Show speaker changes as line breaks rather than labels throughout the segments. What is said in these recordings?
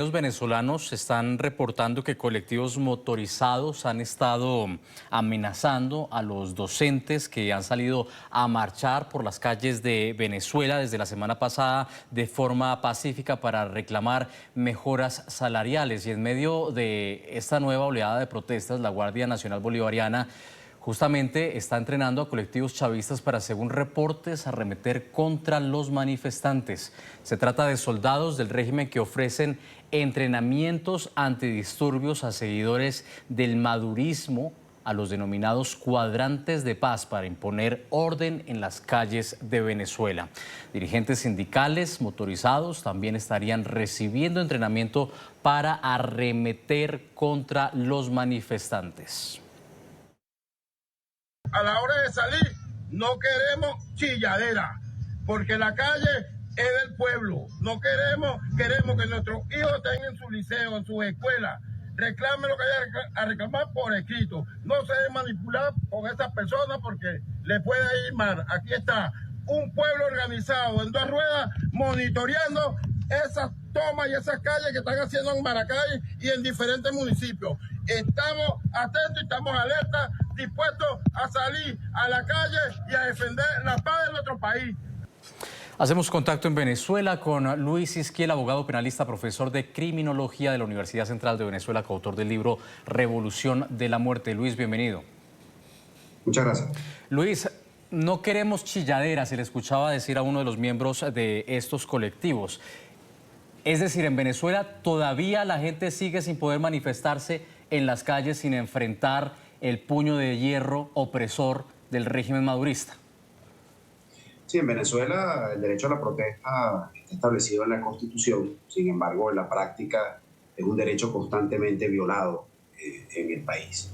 Los venezolanos están reportando que colectivos motorizados han estado amenazando a los docentes que han salido a marchar por las calles de Venezuela desde la semana pasada de forma pacífica para reclamar mejoras salariales. Y en medio de esta nueva oleada de protestas, la Guardia Nacional Bolivariana justamente está entrenando a colectivos chavistas para, según reportes, arremeter contra los manifestantes. Se trata de soldados del régimen que ofrecen entrenamientos antidisturbios a seguidores del madurismo, a los denominados cuadrantes de paz, para imponer orden en las calles de Venezuela. Dirigentes sindicales motorizados también estarían recibiendo entrenamiento para arremeter contra los manifestantes.
A la hora de salir no queremos chilladera, porque la calle es del pueblo. No queremos que nuestros hijos tengan su liceo, en su escuela. Reclamen lo que haya a reclamar por escrito. No se debe manipular con estas personas porque le puede ir mal. Aquí está un pueblo organizado en dos ruedas monitoreando esas tomas y esas calles que están haciendo en Maracay y en diferentes municipios. Estamos atentos y estamos alerta, dispuestos a salir a la calle y a defender la paz de nuestro país.
Hacemos contacto en Venezuela con Luis Isquiel, abogado penalista, profesor de criminología de la Universidad Central de Venezuela, coautor del libro Revolución de la Muerte. Luis, bienvenido.
Muchas gracias.
Luis, no queremos chilladeras, se le escuchaba decir a uno de los miembros de estos colectivos. Es decir, en Venezuela todavía la gente sigue sin poder manifestarse en las calles, sin enfrentar el puño de hierro opresor del régimen madurista.
Sí, en Venezuela el derecho a la protesta está establecido en la Constitución, sin embargo, en la práctica es un derecho constantemente violado en el país.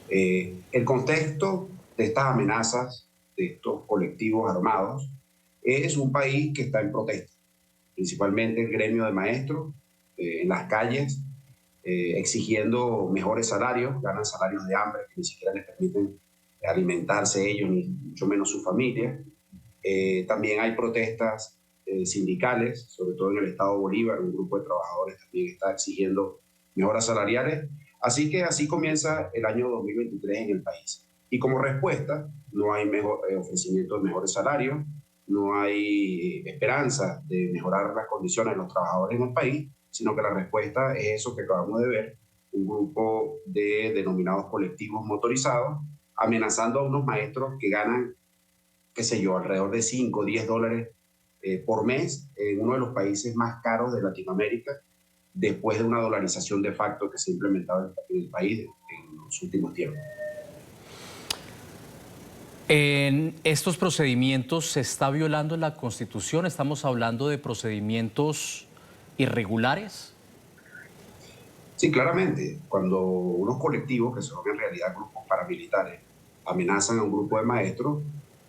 El contexto de estas amenazas, de estos colectivos armados, es un país que está en protesta, principalmente el gremio de maestros en las calles, exigiendo mejores salarios, ganan salarios de hambre que ni siquiera les permiten alimentarse ellos, ni mucho menos su familia. También hay protestas sindicales, sobre todo en el estado Bolívar, un grupo de trabajadores también está exigiendo mejoras salariales. Así que así comienza el año 2023 en el país. Y como respuesta, no hay ofrecimiento de mejores salarios, no hay esperanza de mejorar las condiciones de los trabajadores en el país, sino que la respuesta es eso que acabamos de ver, un grupo de denominados colectivos motorizados amenazando a unos maestros que ganan, qué sé yo, alrededor de 5 o 10 dólares por mes en uno de los países más caros de Latinoamérica, después de una dolarización de facto que se ha implementado en el país en los últimos tiempos.
En estos procedimientos se está violando la Constitución, estamos hablando de procedimientos irregulares.
Sí, claramente, cuando unos colectivos, que son en realidad grupos paramilitares, amenazan a un grupo de maestros,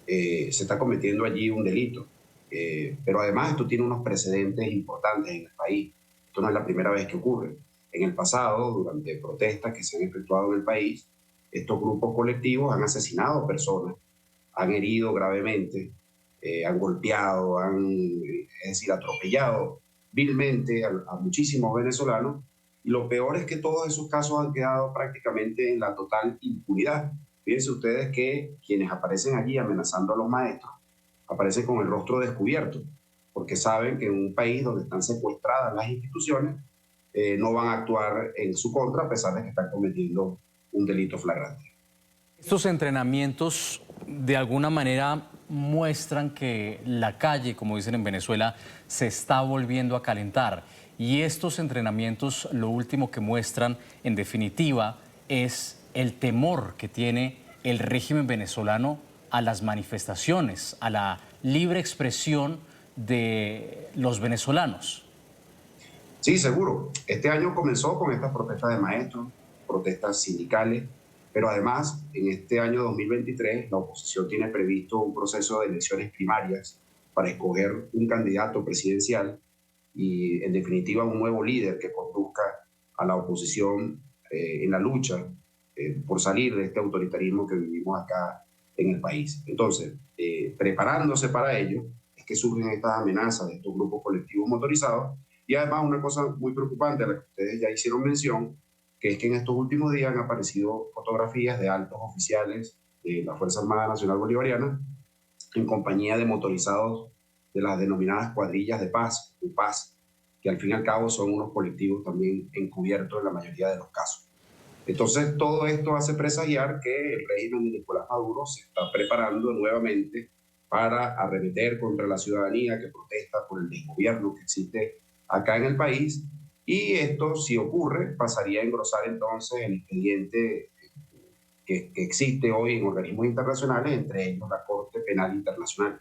se está cometiendo allí un delito. Pero además esto tiene unos precedentes importantes en el país. Esto no es la primera vez que ocurre. En el pasado, durante protestas que se han efectuado en el país, estos grupos colectivos han asesinado personas, han herido gravemente, han golpeado, es decir, atropellado vilmente a muchísimos venezolanos. Y lo peor es que todos esos casos han quedado prácticamente en la total impunidad. Fíjense ustedes que quienes aparecen allí amenazando a los maestros aparecen con el rostro descubierto, porque saben que en un país donde están secuestradas las instituciones no van a actuar en su contra a pesar de que están cometiendo un delito flagrante.
Estos entrenamientos de alguna manera muestran que la calle, como dicen en Venezuela, se está volviendo a calentar. Y estos entrenamientos lo último que muestran, en definitiva, es el temor que tiene el régimen venezolano a las manifestaciones, a la libre expresión de los venezolanos.
Sí, seguro. Este año comenzó con estas protestas de maestros, protestas sindicales, pero además en este año 2023 la oposición tiene previsto un proceso de elecciones primarias para escoger un candidato presidencial y en definitiva un nuevo líder que conduzca a la oposición en la lucha por salir de este autoritarismo que vivimos acá en el país. Entonces, preparándose para ello, es que surgen estas amenazas de estos grupos colectivos motorizados Y además una cosa muy preocupante a la que ustedes ya hicieron mención, que es que en estos últimos días han aparecido fotografías de altos oficiales de la Fuerza Armada Nacional Bolivariana en compañía de motorizados de las denominadas cuadrillas de paz, UPAS, que al fin y al cabo son unos colectivos también encubiertos en la mayoría de los casos. Entonces, todo esto hace presagiar que el régimen de Nicolás Maduro se está preparando nuevamente para arremeter contra la ciudadanía que protesta por el desgobierno que existe acá en el país. Y esto, si ocurre, pasaría a engrosar entonces el expediente que existe hoy en organismos internacionales, entre ellos la Corte Penal Internacional.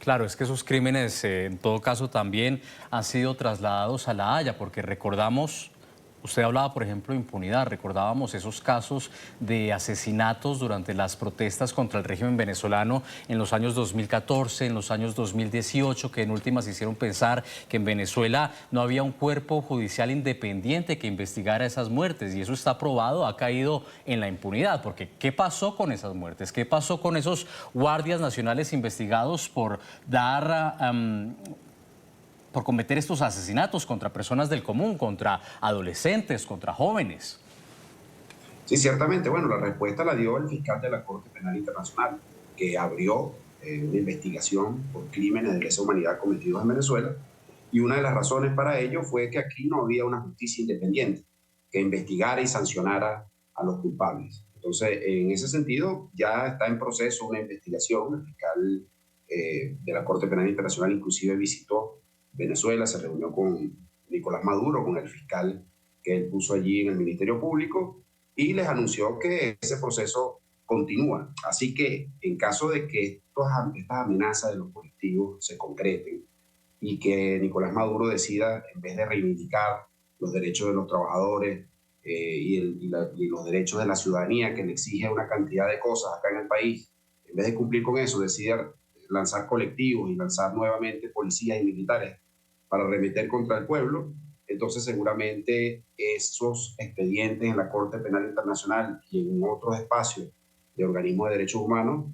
Claro, es que esos crímenes en todo caso también han sido trasladados a La Haya, porque recordamos, usted hablaba por ejemplo de impunidad, recordábamos esos casos de asesinatos durante las protestas contra el régimen venezolano en los años 2014, en los años 2018, que en últimas hicieron pensar que en Venezuela no había un cuerpo judicial independiente que investigara esas muertes, y eso está probado, ha caído en la impunidad, porque ¿qué pasó con esas muertes? ¿Qué pasó con esos guardias nacionales investigados por por cometer estos asesinatos contra personas del común, contra adolescentes, contra jóvenes?
Sí, ciertamente. Bueno, la respuesta la dio el fiscal de la Corte Penal Internacional, que abrió una investigación por crímenes de lesa humanidad cometidos en Venezuela. Y una de las razones para ello fue que aquí no había una justicia independiente que investigara y sancionara a los culpables. Entonces, en ese sentido, ya está en proceso una investigación. El fiscal de la Corte Penal Internacional inclusive visitó Venezuela, se reunió con Nicolás Maduro, con el fiscal que él puso allí en el Ministerio Público, y les anunció que ese proceso continúa. Así que en caso de que estas amenazas de los colectivos se concreten y que Nicolás Maduro decida, en vez de reivindicar los derechos de los trabajadores y los derechos de la ciudadanía, que le exige una cantidad de cosas acá en el país, en vez de cumplir con eso, decida lanzar colectivos y lanzar nuevamente policías y militares para arremeter contra el pueblo, entonces seguramente esos expedientes en la Corte Penal Internacional y en otros espacios de organismos de derechos humanos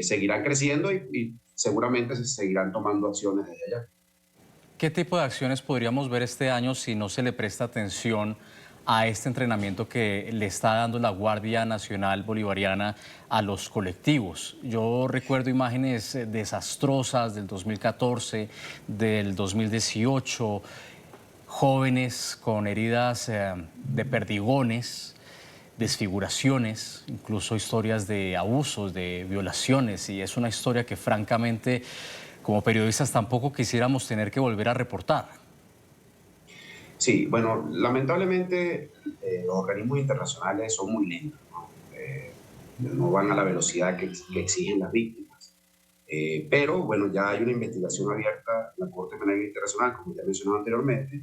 seguirán creciendo y seguramente se seguirán tomando acciones desde allá.
¿Qué tipo de acciones podríamos ver este año si no se le presta atención a este entrenamiento que le está dando la Guardia Nacional Bolivariana a los colectivos? Yo recuerdo imágenes desastrosas del 2014, del 2018, jóvenes con heridas de perdigones, desfiguraciones, incluso historias de abusos, de violaciones, y es una historia que francamente como periodistas tampoco quisiéramos tener que volver a reportar.
Sí, bueno, lamentablemente los organismos internacionales son muy lentos, ¿no? No van a la velocidad que exigen las víctimas. Pero bueno, ya hay una investigación abierta en la Corte Penal Internacional, como ya mencionado anteriormente,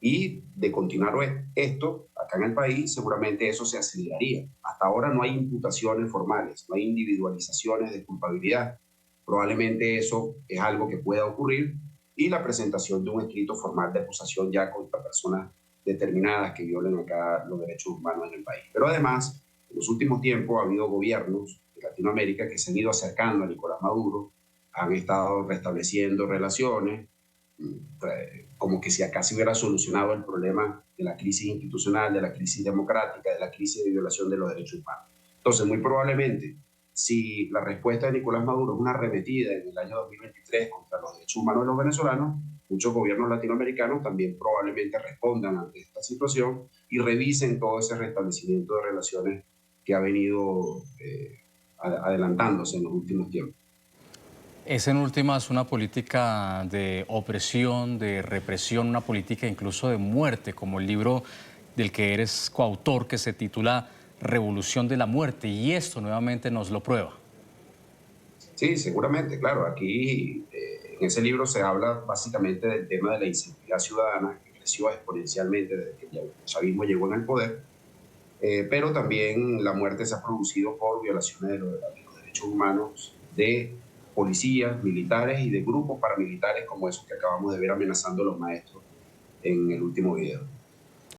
y de continuar esto acá en el país, seguramente eso se aceleraría. Hasta ahora no hay imputaciones formales, no hay individualizaciones de culpabilidad. Probablemente eso es algo que pueda ocurrir, y la presentación de un escrito formal de acusación ya contra personas determinadas que violen acá los derechos humanos en el país. Pero además, en los últimos tiempos ha habido gobiernos de Latinoamérica que se han ido acercando a Nicolás Maduro, han estado restableciendo relaciones, como que si acá se hubiera solucionado el problema de la crisis institucional, de la crisis democrática, de la crisis de violación de los derechos humanos. Entonces, muy probablemente, si la respuesta de Nicolás Maduro es una arremetida en el año 2023 contra los derechos humanos de los venezolanos, muchos gobiernos latinoamericanos también probablemente respondan ante esta situación y revisen todo ese restablecimiento de relaciones que ha venido adelantándose en los últimos tiempos.
Es en últimas una política de opresión, de represión, una política incluso de muerte, como el libro del que eres coautor, que se titula Revolución de la Muerte, y esto nuevamente nos lo prueba.
Sí, seguramente, claro. Aquí en ese libro se habla básicamente del tema de la inseguridad ciudadana, que creció exponencialmente desde que el chavismo llegó en el poder, pero también la muerte se ha producido por violaciones de los derechos humanos de policías, militares y de grupos paramilitares como esos que acabamos de ver amenazando a los maestros en el último video.